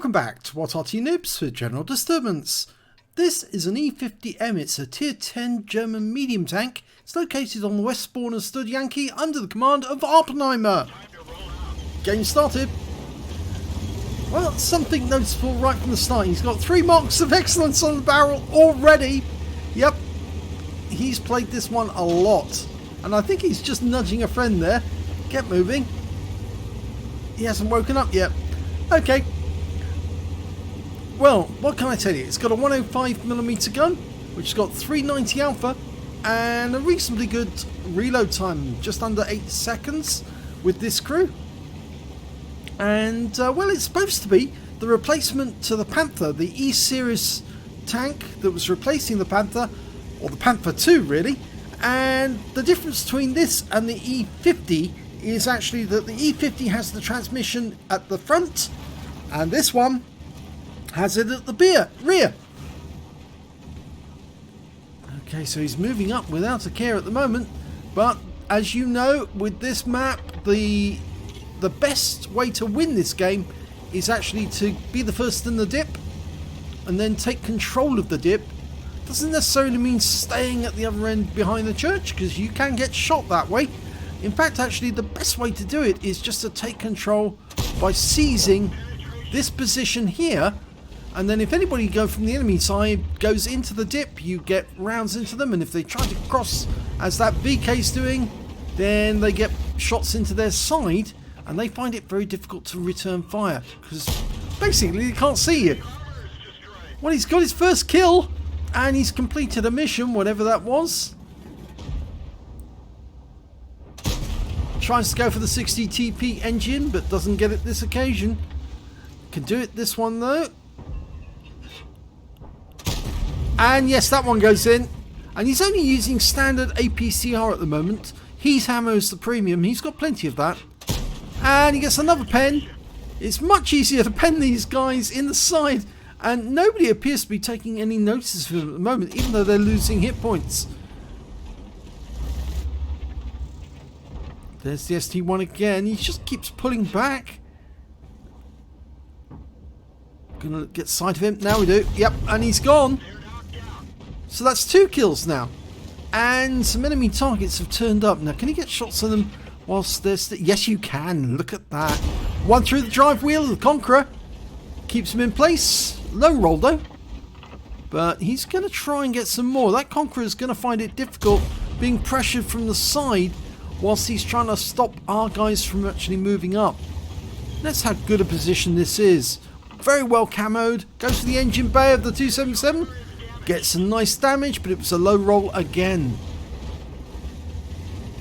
Welcome back to What Arty Noobs for General Disturbance. This is an E50M, it's a tier 10 German medium tank. It's located on the west spawn of Studzianki under the command of Awppenheimer. Game started. Well, something noticeable right from the start. He's got 3 marks of excellence on the barrel already. Yep, he's played this one a lot. And I think he's just nudging a friend there. Get moving. He hasn't woken up yet. Okay. Well, what can I tell you? It's got a 105mm gun, which has got 390 alpha, and a reasonably good reload time, just under 8 seconds with this crew. And, well, it's supposed to be the replacement to the Panther, the E-Series tank that was replacing the Panther, or the Panther 2, really. And the difference between this and the E50 is actually that the E50 has the transmission at the front, and this one has it at the rear. Okay, so he's moving up without a care at the moment, but as you know, with this map, the best way to win this game is actually to be the first in the dip and then take control of the dip. Doesn't necessarily mean staying at the other end behind the church, because you can get shot that way. In fact, actually, the best way to do it is just to take control by seizing this position here, and then if anybody from the enemy side goes into the dip, you get rounds into them, and if they try to cross as that VK's doing, then they get shots into their side, and they find it very difficult to return fire, because basically they can't see you. Well, he's got his first kill, and he's completed a mission, whatever that was. Tries to go for the 60 TP engine, but doesn't get it this occasion. Can do it this one though. And yes, that one goes in. And he's only using standard APCR at the moment. His ammo is the premium. He's got plenty of that. And he gets another pen. It's much easier to pen these guys in the side. And nobody appears to be taking any notice of him at the moment, even though they're losing hit points. There's the ST1 again. He just keeps pulling back. Gonna get sight of him. Now we do. Yep, and he's gone. So that's 2 kills now. And some enemy targets have turned up. Now, can you get shots on them whilst they're yes, you can. Look at that. One through the drive wheel of the Conqueror. Keeps him in place. Low roll, though. But he's going to try and get some more. That Conqueror is going to find it difficult being pressured from the side whilst he's trying to stop our guys from actually moving up. That's how good a position this is. Very well camoed. Goes to the engine bay of the 277. Gets some nice damage, but it was a low roll again.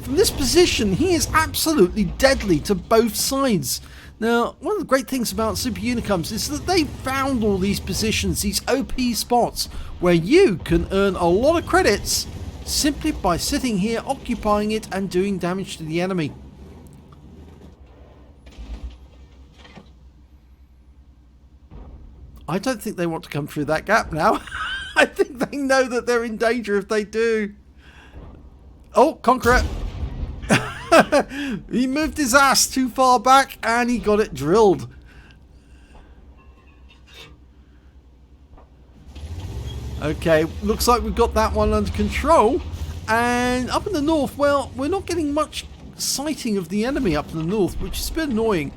From this position, he is absolutely deadly to both sides. Now, one of the great things about Super Unicums is that they found all these positions, these OP spots, where you can earn a lot of credits simply by sitting here, occupying it, and doing damage to the enemy. I don't think they want to come through that gap now. I think they know that they're in danger if they do. Oh, Conqueror. He moved his ass too far back and he got it drilled. Okay, looks like we've got that one under control. And up in the north, well, we're not getting much sighting of the enemy up in the north, which is a bit annoying.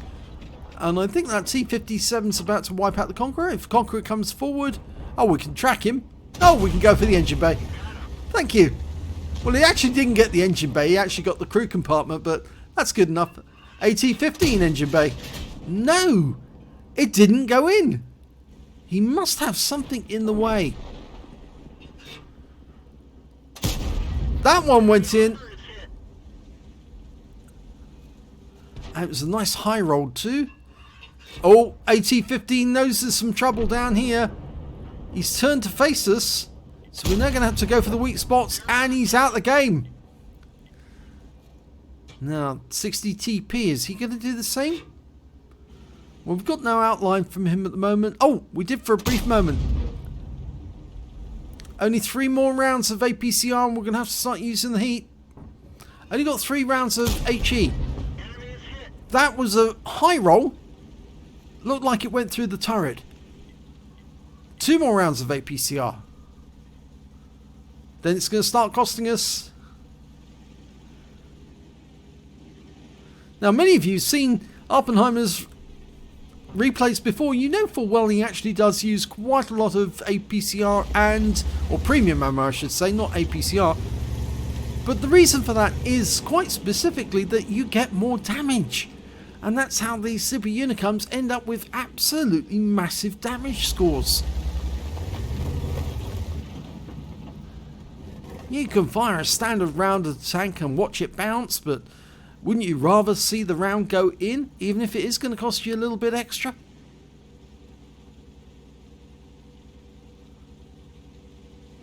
And I think that T-57's about to wipe out the Conqueror. If Conqueror comes forward, oh, we can track him. Oh, we can go for the engine bay. Thank you. Well, he actually didn't get the engine bay. He actually got the crew compartment, but that's good enough. AT-15 engine bay. No, it didn't go in. He must have something in the way. That one went in. And it was a nice high roll too. Oh, AT-15 knows there's some trouble down here. He's turned to face us. So we're now going to have to go for the weak spots. And he's out the game. Now, 60 TP. Is he going to do the same? Well, we've got no outline from him at the moment. Oh, we did for a brief moment. Only 3 more rounds of APCR and we're going to have to start using the heat. Only got 3 rounds of HE. That was a high roll. Looked like it went through the turret. 2 more rounds of APCR. Then it's going to start costing us. Now, many of you have seen Awppenheimer's replays before. You know full well he actually does use quite a lot of APCR or premium ammo, I should say, not APCR. But the reason for that is quite specifically that you get more damage. And that's how these Super Unicums end up with absolutely massive damage scores. You can fire a standard round at the tank and watch it bounce, but wouldn't you rather see the round go in, even if it is going to cost you a little bit extra?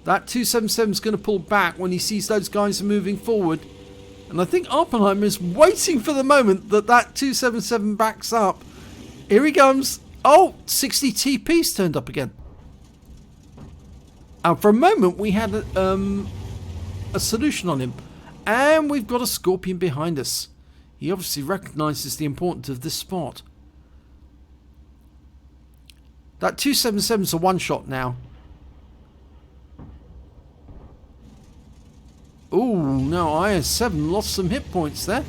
That 277 is going to pull back when he sees those guys are moving forward. And I think Awppenheimer is waiting for the moment that 277 backs up. Here he comes. Oh, 60 TP's turned up again. And for a moment we had a solution on him. And we've got a Scorpion behind us. He obviously recognises the importance of this spot. That 277 is a one-shot now. Oh, no, IS-7 lost some hit points there.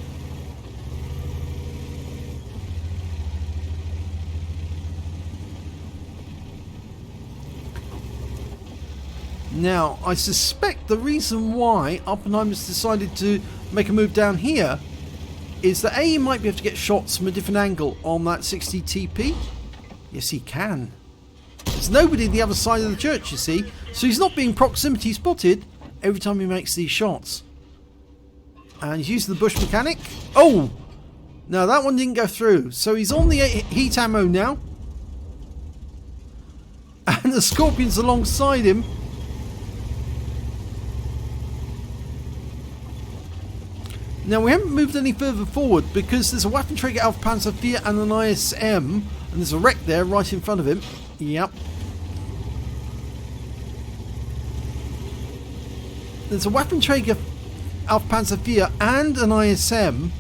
Now, I suspect the reason why Awppenheimer's decided to make a move down here is that A, he might be able to get shots from a different angle on that 60 TP. Yes, he can. There's nobody at the other side of the church, you see, so he's not being proximity spotted every time he makes these shots. And he's using the bush mechanic. Oh! No, that one didn't go through. So he's on the heat ammo now. And the Scorpion's alongside him. Now, we haven't moved any further forward because there's a Waffenträger Aufpanzer IV and an ISM. And there's a wreck there right in front of him. Yep. There's a Waffenträger Aufpanzer IV and an ISM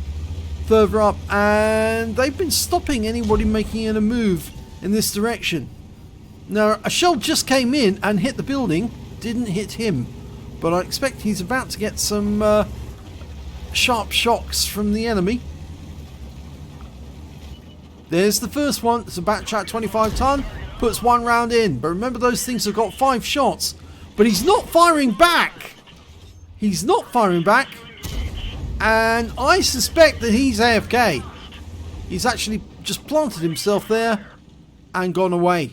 further up, and they've been stopping anybody making a move in this direction. Now, a shell just came in and hit the building, didn't hit him, but I expect he's about to get some sharp shocks from the enemy. There's the first one. It's a Batchat 25 ton, puts 1 round in, but remember those things have got 5 shots, but he's not firing back. He's not firing back, and I suspect that he's AFK. He's actually just planted himself there and gone away.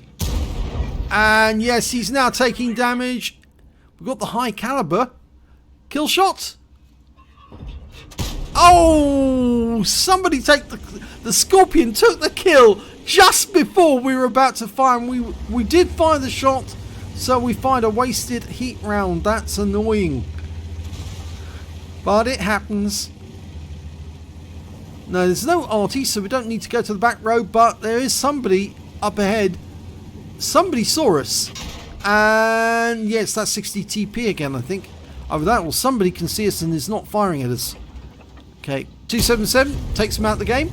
And yes, he's now taking damage. We've got the high caliber kill shot. Oh, somebody take the Scorpion took the kill just before we were about to fire, and we did fire the shot, so we fired a wasted heat round. That's annoying. But it happens. No, there's no Arty, so we don't need to go to the back road, but there is somebody up ahead. Somebody saw us. And yes, that's 60 TP again, I think. Either that or somebody can see us and is not firing at us. Okay, 277 takes him out of the game.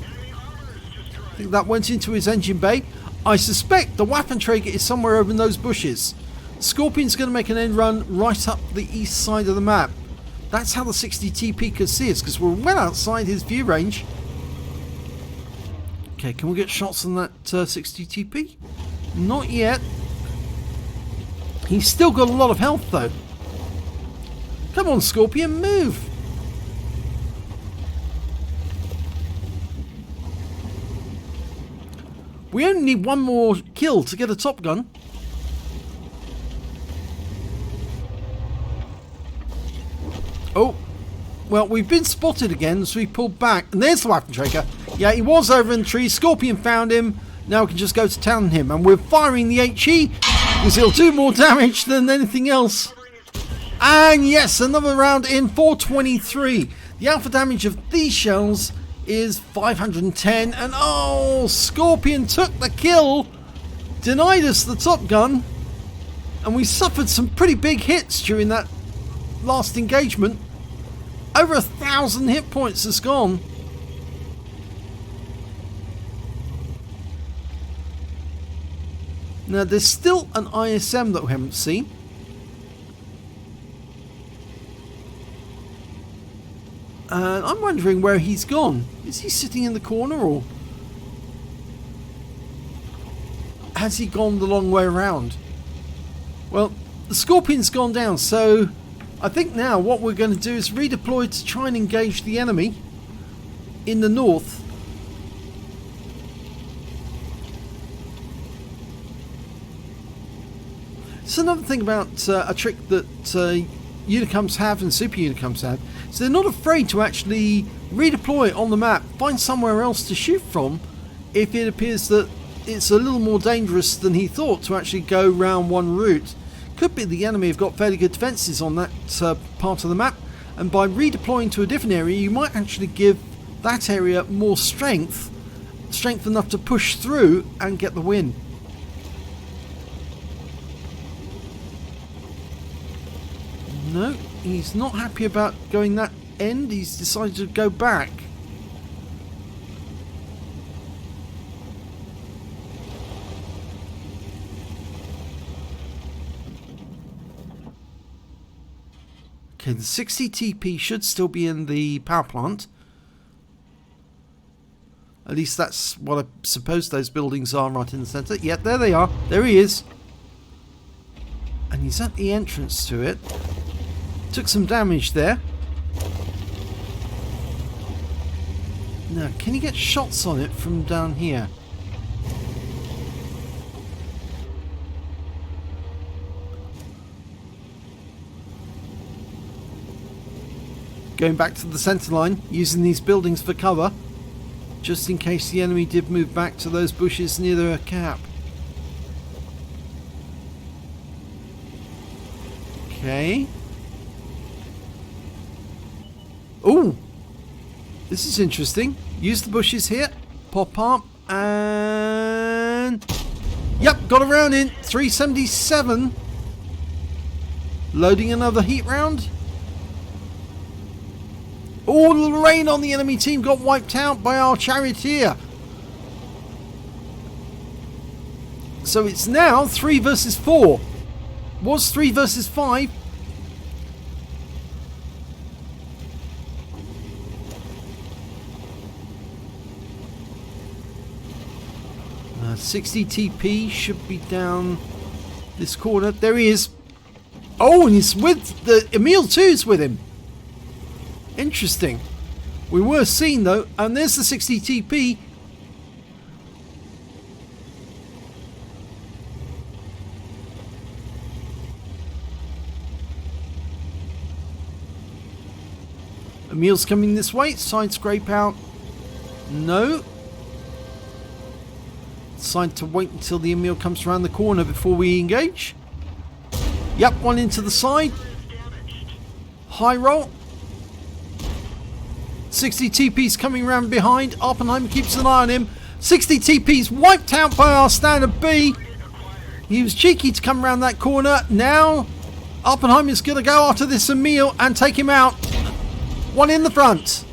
I think that went into his engine bay. I suspect the Waffenträger is somewhere over in those bushes. Scorpion's going to make an end run right up the east side of the map. That's how the 60 TP could see us, because we're well outside his view range. Okay, can we get shots on that 60 TP? Not yet. He's still got a lot of health though. Come on, Scorpion, move! We only need 1 more kill to get a Top Gun. Oh, well, we've been spotted again, so we pulled back. And there's the Waffenträger. Yeah, he was over in the tree. Scorpion found him. Now we can just go to town on him. And we're firing the HE because he'll do more damage than anything else. And yes, another round in, 423. The alpha damage of these shells is 510. And oh, Scorpion took the kill. Denied us the Top Gun. And we suffered some pretty big hits during that last engagement. Over 1,000 hit points has gone. Now there's still an ISM that we haven't seen. And I'm wondering where he's gone. Is he sitting in the corner, or has he gone the long way around? Well, the Scorpion's gone down, so I think now what we're going to do is redeploy to try and engage the enemy in the north. It's another thing about a trick that Unicums have and Super Unicums have, so they're not afraid to actually redeploy on the map, find somewhere else to shoot from if it appears that it's a little more dangerous than he thought to actually go round one route. Could be the enemy have got fairly good defences on that part of the map, and by redeploying to a different area you might actually give that area more strength enough to push through and get the win. No, he's not happy about going that end. He's decided to go back. Okay, the 60 TP should still be in the power plant. At least that's what I suppose those buildings are, right in the centre. Yeah, there they are. There he is. And he's at the entrance to it. Took some damage there. Now, can you get shots on it from down here? Going back to the centre line, using these buildings for cover, just in case the enemy did move back to those bushes near the cap. Okay. Oh, this is interesting. Use the bushes here. Pop up and... Yep, got a round in. 377. Loading another heat round. All the rain on the enemy team got wiped out by our charioteer. So it's now 3 versus 4. Was 3 versus 5. 60 TP should be down this corner. There he is. Oh, and he's with the Emil 2's with him. Interesting. We were seen though, and there's the 60 TP. Emil's coming this way. Side scrape out. No. Decide to wait until the Emil comes around the corner before we engage. Yep, one into the side. High roll. 60 TP's coming around behind. Awppenheimer keeps an eye on him. 60 TP's wiped out by our standard B. He was cheeky to come around that corner. Now Awppenheimer's going to go after this Emil and take him out. One in the front.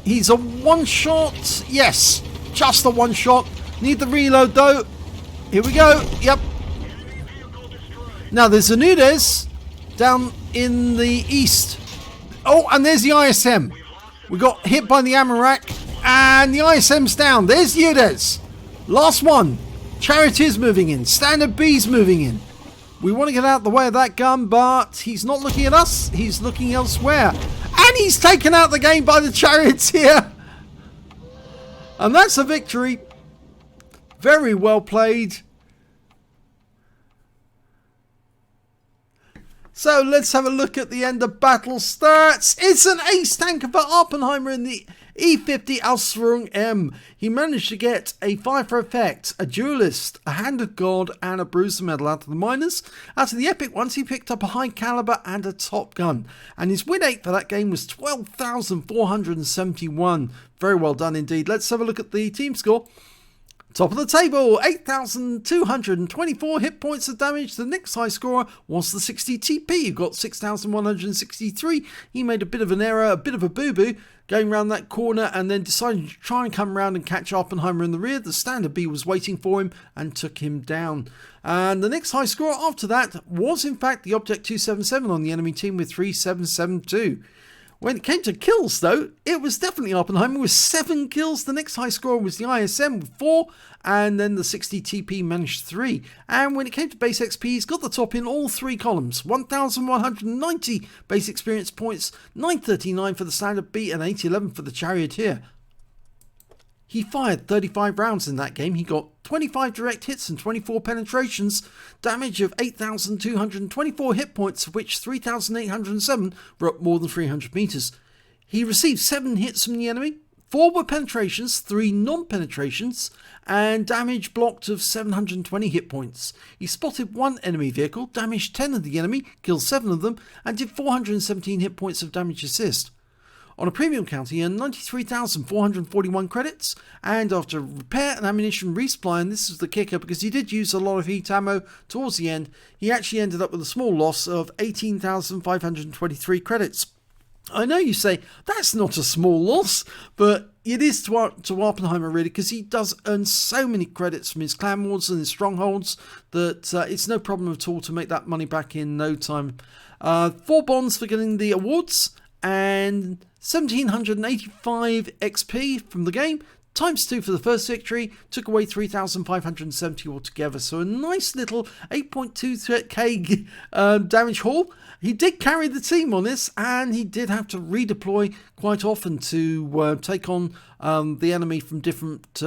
He's a one shot. Yes, just a one shot. Need the reload though. Here we go. Yep. Now there's a Nudes down in the east. Oh, and there's the ISM. We got hit by the Amarak and the ISM's down. There's Nudes. Last one. Charioteer's moving in. Standard B's moving in. We want to get out the way of that gun, but he's not looking at us. He's looking elsewhere. And he's taken out the game by the Charioteer. And that's a victory. Very well played. So let's have a look at the end of battle stats. It's an ace tanker for Awppenheimer in the E50 Ausf M. He managed to get a 5 for effect, a duelist, a hand of God and a bruiser medal out of the minors. Out of the epic ones he picked up a high caliber and a top gun. And his win 8 for that game was 12,471. Very well done indeed. Let's have a look at the team score. Top of the table, 8,224 hit points of damage. The next high scorer was the 60TP, who got 6,163. He made a bit of an error, a bit of a boo-boo, going around that corner and then decided to try and come around and catch Awppenheimer in the rear. The standard B was waiting for him and took him down. And the next high scorer after that was in fact the Object 277 on the enemy team with 3772. When it came to kills, though, it was definitely Awppenheimer with 7 kills. The next high scorer was the ISM with 4, and then the 60TP managed 3. And when it came to base XP, he's got the top in all 3 columns. 1,190 base experience points, 939 for the standard B, and 811 for the charioteer. He fired 35 rounds in that game. He got 25 direct hits and 24 penetrations, damage of 8,224 hit points, of which 3,807 were up more than 300 meters. He received 7 hits from the enemy, 4 were penetrations, 3 non-penetrations, and damage blocked of 720 hit points. He spotted 1 enemy vehicle, damaged 10 of the enemy, killed 7 of them, and did 417 hit points of damage assist. On a premium count, he earned 93,441 credits, and after repair and ammunition resupply, and this is the kicker because he did use a lot of heat ammo towards the end, he actually ended up with a small loss of 18,523 credits. I know you say, that's not a small loss, but it is to Awppenheimer really, because he does earn so many credits from his clan wars and his strongholds that it's no problem at all to make that money back in no time. 4 bonds for getting the awards, and 1,785 XP from the game, times 2 for the first victory, took away 3,570 altogether. So a nice little 8.2k damage haul. He did carry the team on this, and he did have to redeploy quite often to take on the enemy from different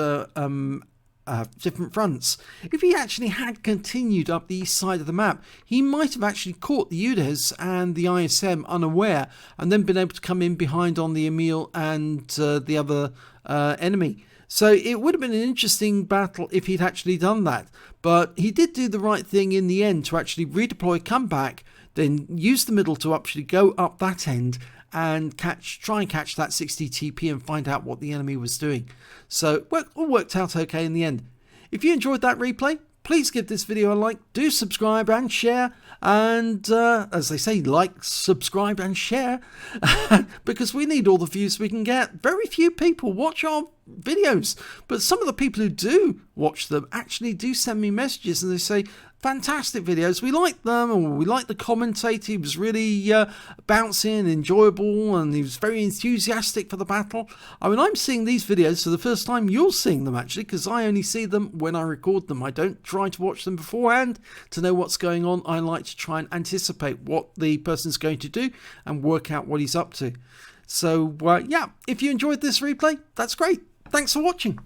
fronts. If he actually had continued up the east side of the map, he might have actually caught the UDES and the ISM unaware, and then been able to come in behind on the Emil and the other enemy. So it would have been an interesting battle if he'd actually done that. But he did do the right thing in the end to actually redeploy, come back, then use the middle to actually go up that end and try and catch that 60TP and find out what the enemy was doing. So it all worked out okay in the end. If you enjoyed that replay, please give this video a like, do subscribe and share, and as they say, like, subscribe and share, because we need all the views we can get. Very few people watch our videos, but some of the people who do watch them actually do send me messages and they say, fantastic videos, we like them, or we like the commentator, he was really bouncing, enjoyable, and he was very enthusiastic for the battle. I mean, I'm seeing these videos for the first time. You're seeing them actually, because I only see them when I record them. I don't try to watch them beforehand to know what's going on. I like to try and anticipate what the person's going to do and work out what he's up to. So yeah, if you enjoyed this replay, that's great. Thanks for watching.